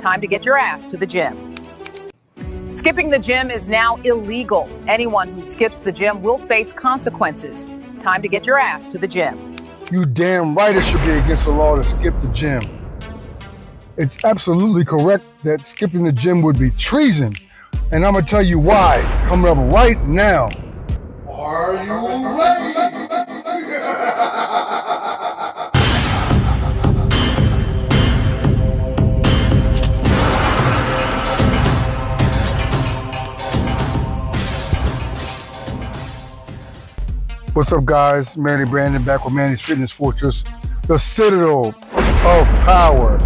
Time to get your ass to the gym. Skipping the gym is now illegal. Anyone who skips the gym will face consequences. Time to get your ass to the gym. You damn right it should be against the law to skip the gym. It's absolutely correct that skipping the gym would be treason. And I'm gonna tell you why, coming up right now. Are you ready? What's up, guys? Manny Brandon back with Manny's Fitness Fortress, the citadel of power.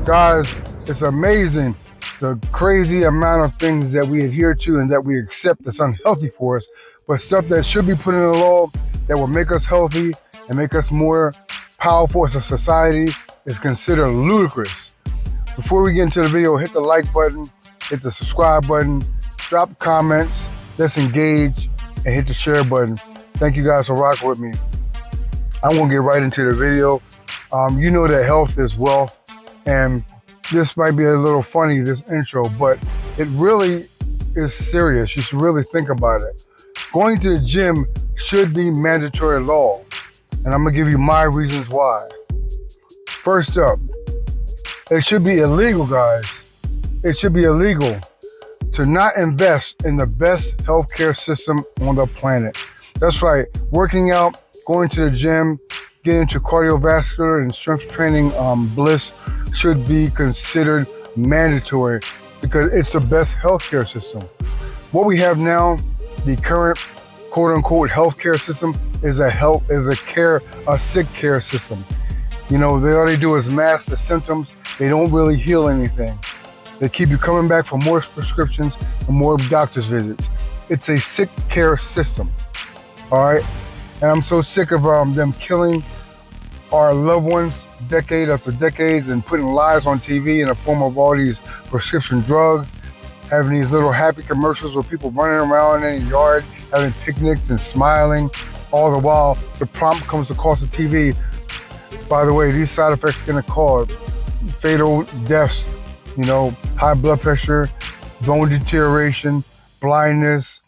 Guys, it's amazing the crazy amount of things that we adhere to and that we accept that's unhealthy for us, but stuff that should be put in the law that will make us healthy and make us more powerful as a society is considered ludicrous. Before we get into the video, hit the like button, hit the subscribe button, drop comments, let's engage, and hit the share button. Thank you guys for rocking with me. I'm gonna get right into the video. You know that health is wealth, and this might be a little funny, this intro, but it really is serious. You should really think about it. Going to the gym should be mandatory law, and I'm gonna give you my reasons why. First up, it should be illegal, guys. It should be illegal to not invest in the best healthcare system on the planet. That's right, working out, going to the gym, getting into cardiovascular and strength training bliss should be considered mandatory because it's the best healthcare system. What we have now, the current quote unquote healthcare system is a sick care system. You know, all they do is mask the symptoms. They don't really heal anything. They keep you coming back for more prescriptions and more doctor's visits. It's a sick care system. All right, and I'm so sick of them killing our loved ones decade after decades and putting lies on TV in the form of all these prescription drugs, having these little happy commercials with people running around in the yard, having picnics and smiling, all the while the prompt comes across the TV. By the way, these side effects are gonna cause fatal deaths, you know, high blood pressure, bone deterioration, blindness,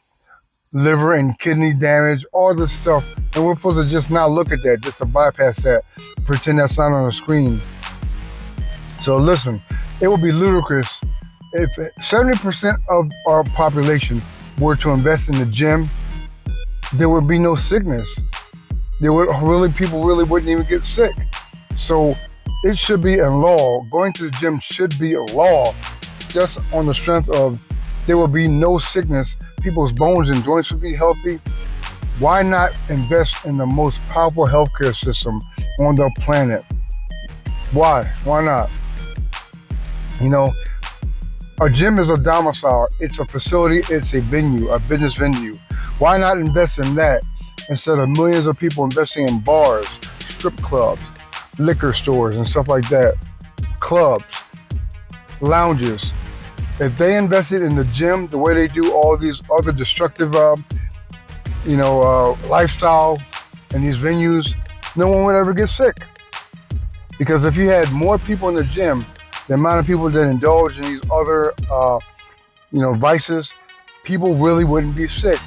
liver and kidney damage, all this stuff. And we're supposed to just not look at that, just to bypass that, pretend that's not on the screen. So listen, it would be ludicrous if 70% of our population were to invest in the gym. There would be no sickness. People really wouldn't even get sick. So it should be a law. Going to the gym should be a law, just on the strength of there will be no sickness. People's bones and joints would be healthy. Why not invest in the most powerful healthcare system on the planet? Why? Why not? You know, a gym is a domicile. It's a facility. It's a venue, a business venue. Why not invest in that instead of millions of people investing in bars, strip clubs, liquor stores, and stuff like that, clubs, lounges? If they invested in the gym the way they do all these other destructive, lifestyle and these venues, no one would ever get sick. Because if you had more people in the gym, the amount of people that indulge in these other, vices, people really wouldn't be sick.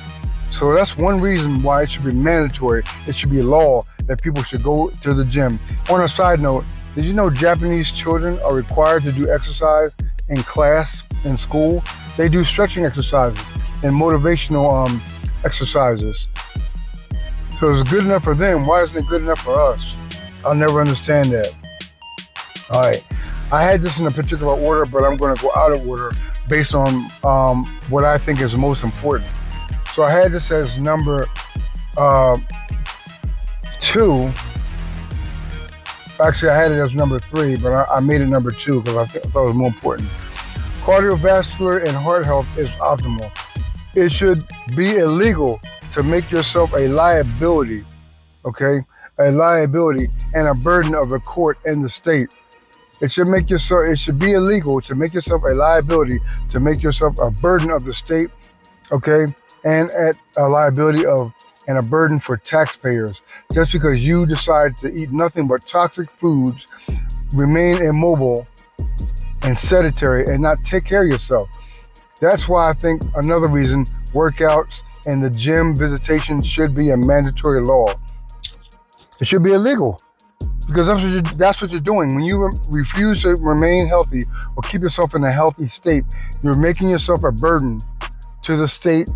So that's one reason why it should be mandatory. It should be a law that people should go to the gym. On a side note, did you know Japanese children are required to do exercise in class, in school? They do stretching exercises and motivational exercises. So it's good enough for them. Why isn't it good enough for us? I'll never understand that. All right, I had this in a particular order, but I'm going to go out of order based on what I think is most important. So I had this as number 2. Actually, I had it as number 3, but I made it number 2 because I thought it was more important. Cardiovascular and heart health is optimal. It should be illegal to make yourself a liability, okay? A liability and a burden of the court and the state. It should be illegal to make yourself a liability, to make yourself a burden of the state, okay? And a liability and a burden for taxpayers. Just because you decide to eat nothing but toxic foods, remain immobile, and sedentary and not take care of yourself. That's why I think another reason workouts and the gym visitation should be a mandatory law. It should be illegal, because that's what you're doing. When you refuse to remain healthy or keep yourself in a healthy state, you're making yourself a burden to the state.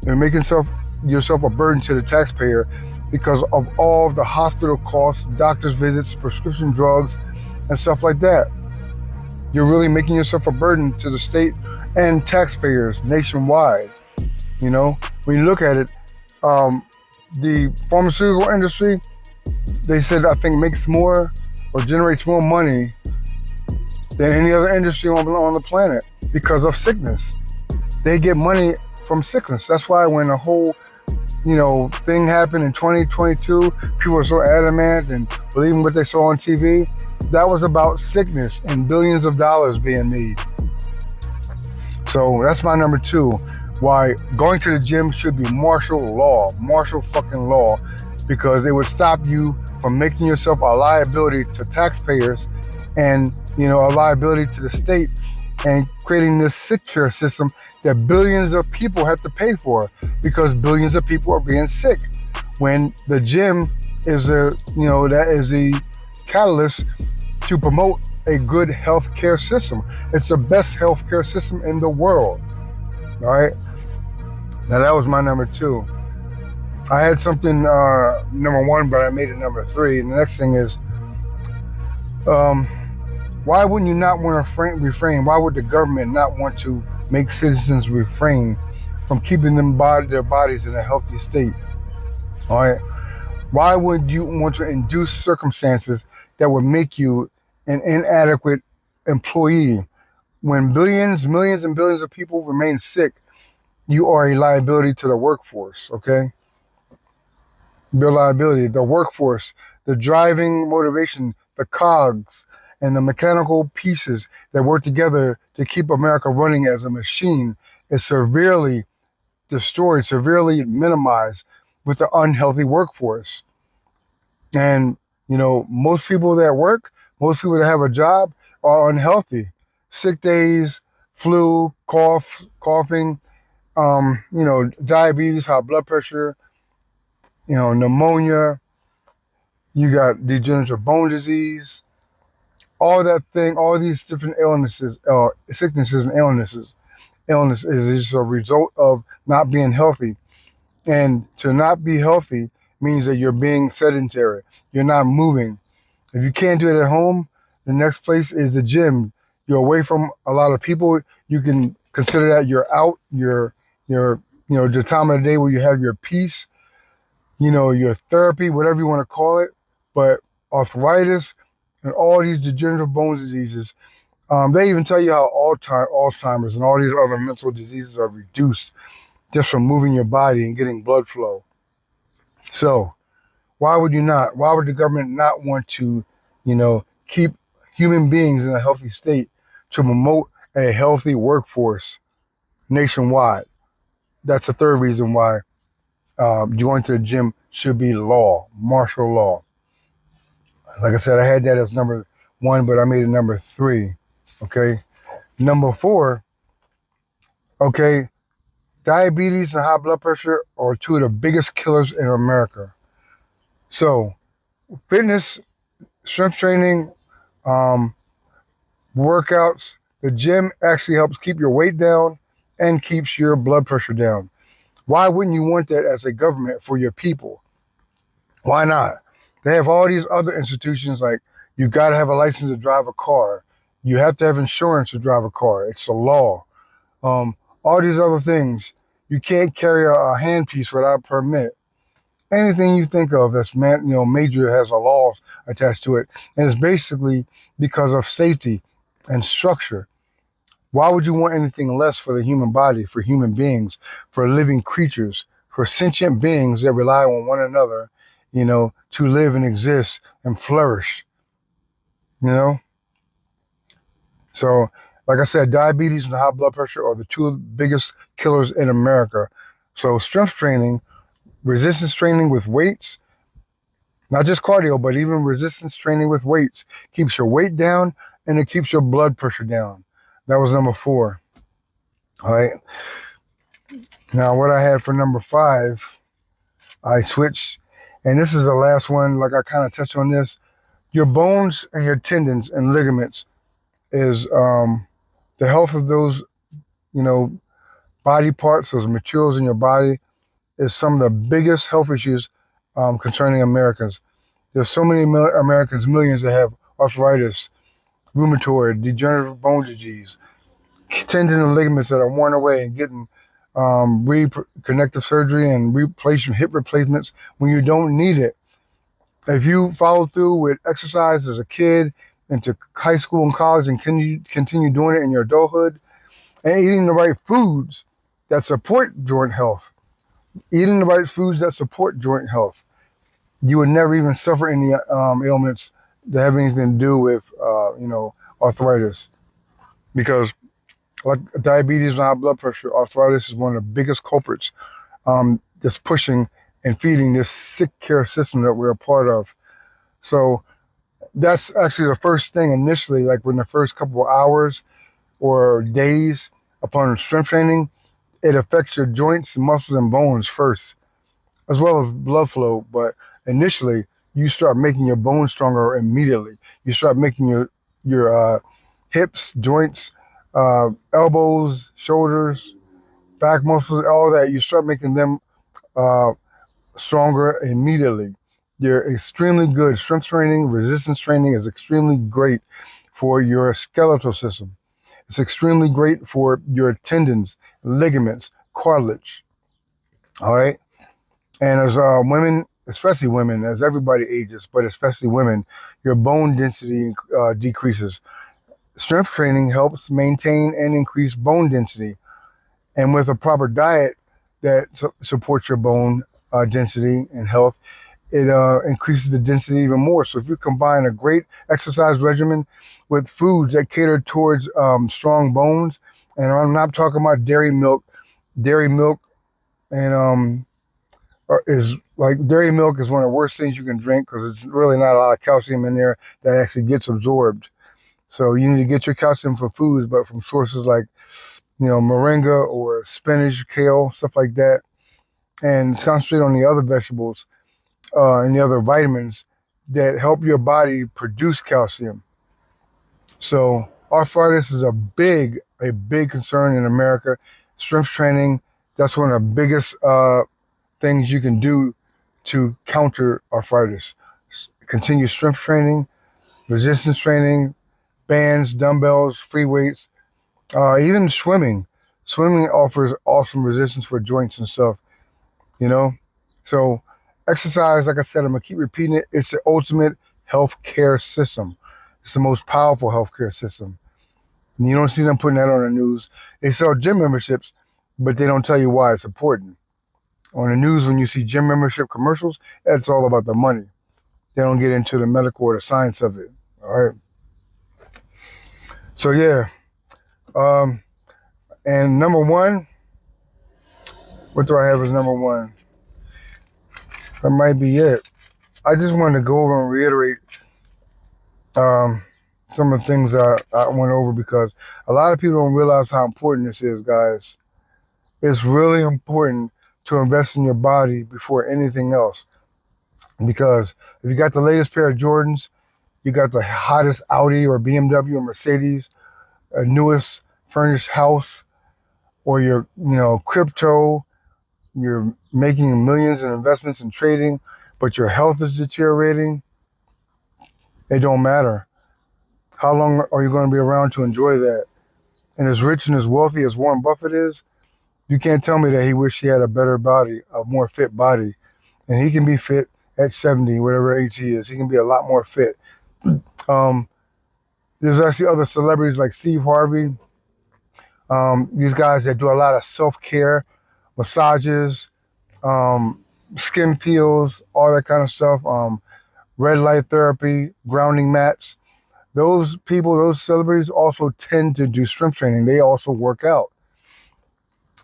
You're making yourself a burden to the taxpayer because of all the hospital costs, doctor's visits, prescription drugs, and stuff like that. You're really making yourself a burden to the state and taxpayers nationwide. You know, when you look at it, the pharmaceutical industry, they said, I think, makes more or generates more money than any other industry on the planet because of sickness. They get money from sickness. That's why when the whole, thing happened in 2022, people were so adamant and believing what they saw on TV. That was about sickness and billions of dollars being made. So that's my number 2. Why going to the gym should be martial fucking law, because it would stop you from making yourself a liability to taxpayers and, a liability to the state, and creating this sick care system that billions of people have to pay for, because billions of people are being sick. When the gym is that is the catalyst to promote a good health care system. It's the best health care system in the world. All right. Now that was my number 2. I had something number 1, but I made it number 3. And the next thing is, why wouldn't you not want to refrain? Why would the government not want to make citizens refrain from keeping their bodies in a healthy state? All right. Why would you want to induce circumstances that would make you an inadequate employee? When billions, millions, and billions of people remain sick, you are a liability to the workforce, okay? Your liability, the workforce, the driving motivation, the cogs, and the mechanical pieces that work together to keep America running as a machine is severely destroyed, severely minimized with the unhealthy workforce. And, most people that work, most people that have a job are unhealthy. Sick days, flu, coughing, diabetes, high blood pressure, pneumonia, you got degenerative bone disease, all these different illnesses, sicknesses and illnesses. Illness is just a result of not being healthy. And to not be healthy means that you're being sedentary. You're not moving. If you can't do it at home, the next place is the gym. You're away from a lot of people. You can consider that you're out. You're the time of the day where you have your peace, your therapy, whatever you want to call it. But arthritis and all these degenerative bone diseases, they even tell you how Alzheimer's and all these other mental diseases are reduced just from moving your body and getting blood flow. So why would the government not want to, keep human beings in a healthy state to promote a healthy workforce nationwide? That's the third reason why going to the gym should be law, martial law. Like I said, I had that as number 1, but I made it number 3. Okay. Number 4, okay, diabetes and high blood pressure are 2 of the biggest killers in America. So fitness, strength training, workouts, the gym actually helps keep your weight down and keeps your blood pressure down. Why wouldn't you want that as a government for your people? Why not? They have all these other institutions, like you got to have a license to drive a car. You have to have insurance to drive a car. It's a law. All these other things. You can't carry a handpiece without a permit. Anything you think of that's major has a law attached to it. And it's basically because of safety and structure. Why would you want anything less for the human body, for human beings, for living creatures, for sentient beings that rely on one another, to live and exist and flourish, So, like I said, diabetes and high blood pressure are the 2 biggest killers in America. So strength training, resistance training with weights, not just cardio, but even resistance training with weights, keeps your weight down and it keeps your blood pressure down. That was number 4. All right. Now, what I had for number 5, I switched, and this is the last one. Like I kind of touched on this. Your bones and your tendons and ligaments is the health of those, body parts, those materials in your body is some of the biggest health issues concerning Americans. There's so many Americans, millions that have arthritis, rheumatoid, degenerative bone disease, tendon and ligaments that are worn away and getting connective surgery and hip replacements when you don't need it. If you follow through with exercise as a kid into high school and college and continue doing it in your adulthood, and eating the right foods that support joint health, you would never even suffer any ailments that have anything to do with, arthritis. Because like diabetes and high blood pressure, arthritis is one of the biggest culprits that's pushing and feeding this sick care system that we're a part of. So that's actually the first thing initially, like when the first couple of hours or days upon strength training, it affects your joints, muscles, and bones first, as well as blood flow. But initially, you start making your bones stronger immediately. You start making your hips, joints, elbows, shoulders, back muscles, all that. You start making them stronger immediately. You're extremely good. Strength training, resistance training is extremely great for your skeletal system. It's extremely great for your tendons, ligaments, cartilage. All right. And as women, especially women, as everybody ages, but especially women, your bone density decreases. Strength training helps maintain and increase bone density. And with a proper diet that supports your bone density and health, it increases the density even more. So if you combine a great exercise regimen with foods that cater towards strong bones, and I'm not talking about dairy milk and dairy milk is one of the worst things you can drink because it's really not a lot of calcium in there that actually gets absorbed. So you need to get your calcium from foods, but from sources like, moringa or spinach, kale, stuff like that, and concentrate on the other vegetables and the other vitamins that help your body produce calcium. So arthritis is a big concern in America. Strength training, that's one of the biggest things you can do to counter arthritis. Continue strength training, resistance training, bands, dumbbells, free weights, even swimming. Swimming offers awesome resistance for joints and stuff, So exercise, like I said, I'm going to keep repeating it. It's the ultimate healthcare system. It's the most powerful healthcare system. And you don't see them putting that on the news. They sell gym memberships, but they don't tell you why it's important. On the news, when you see gym membership commercials, that's all about the money. They don't get into the medical or the science of it. All right. So yeah. And number 1, what do I have as number 1? That might be it. I just wanted to go over and reiterate some of the things I went over because a lot of people don't realize how important this is, guys. It's really important to invest in your body before anything else. Because if you got the latest pair of Jordans, you got the hottest Audi or BMW or Mercedes, a newest furnished house, or your, crypto, you're making millions in investments in trading, but your health is deteriorating, it don't matter. How long are you going to be around to enjoy that? And as rich and as wealthy as Warren Buffett is, you can't tell me that he wished he had a better body, a more fit body. And he can be fit at 70, whatever age he is. He can be a lot more fit. There's actually other celebrities like Steve Harvey. These guys that do a lot of self-care, massages, skin peels, all that kind of stuff, red light therapy, grounding mats. Those people, those celebrities also tend to do strength training. They also work out.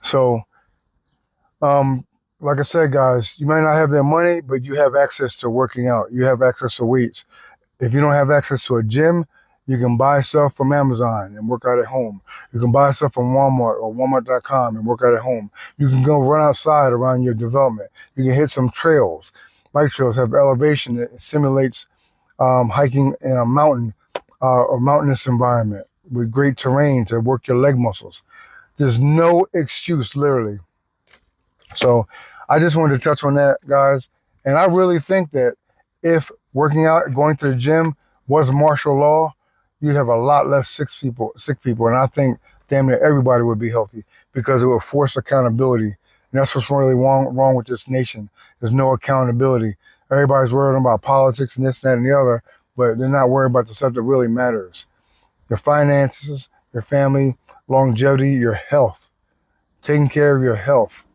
So, like I said, guys, you might not have their money, but you have access to working out. You have access to weights. If you don't have access to a gym, You can buy stuff from Amazon and work out at home. You can buy stuff from Walmart or Walmart.com and work out at home. You can go run outside around your development. You can hit some trails. Bike trails have elevation that simulates hiking in a mountain or mountainous environment with great terrain to work your leg muscles. There's no excuse, literally. So I just wanted to touch on that, guys. And I really think that if working out, going to the gym was martial law, you'd have a lot less sick people. And I think damn near everybody would be healthy because it would force accountability. And that's what's really wrong with this nation. There's no accountability. Everybody's worried about politics and this, that, and the other, but they're not worried about the stuff that really matters. Your finances, your family, longevity, your health. Taking care of your health,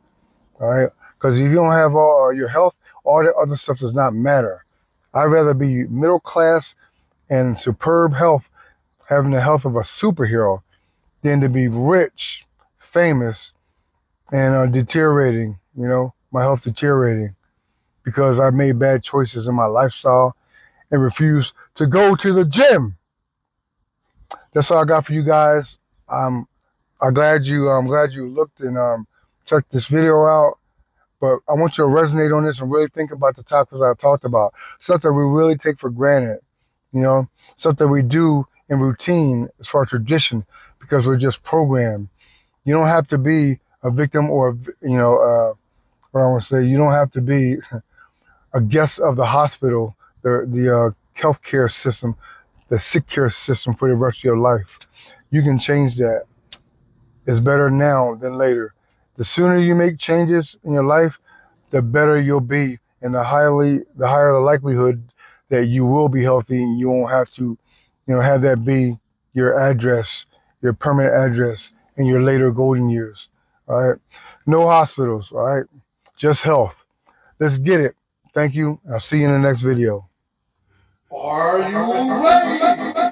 all right? Because if you don't have all your health, all the other stuff does not matter. I'd rather be middle class and superb health, having the health of a superhero, than to be rich, famous, and deteriorating, my health deteriorating because I made bad choices in my lifestyle and refuse to go to the gym. That's all I got for you guys. I'm glad you looked and checked this video out. But I want you to resonate on this and really think about the topics I talked about. Stuff that we really take for granted, stuff that we do in routine as far as tradition because we're just programmed. You don't have to be a victim or, what I want to say, you don't have to be a guest of the hospital, the healthcare system, the sick care system for the rest of your life. You can change that. It's better now than later. The sooner you make changes in your life, the better you'll be, and the higher the likelihood that you will be healthy and you won't have to, have that be your address, your permanent address in your later golden years. All right. No hospitals. All right. Just health. Let's get it. Thank you. I'll see you in the next video. Are you ready?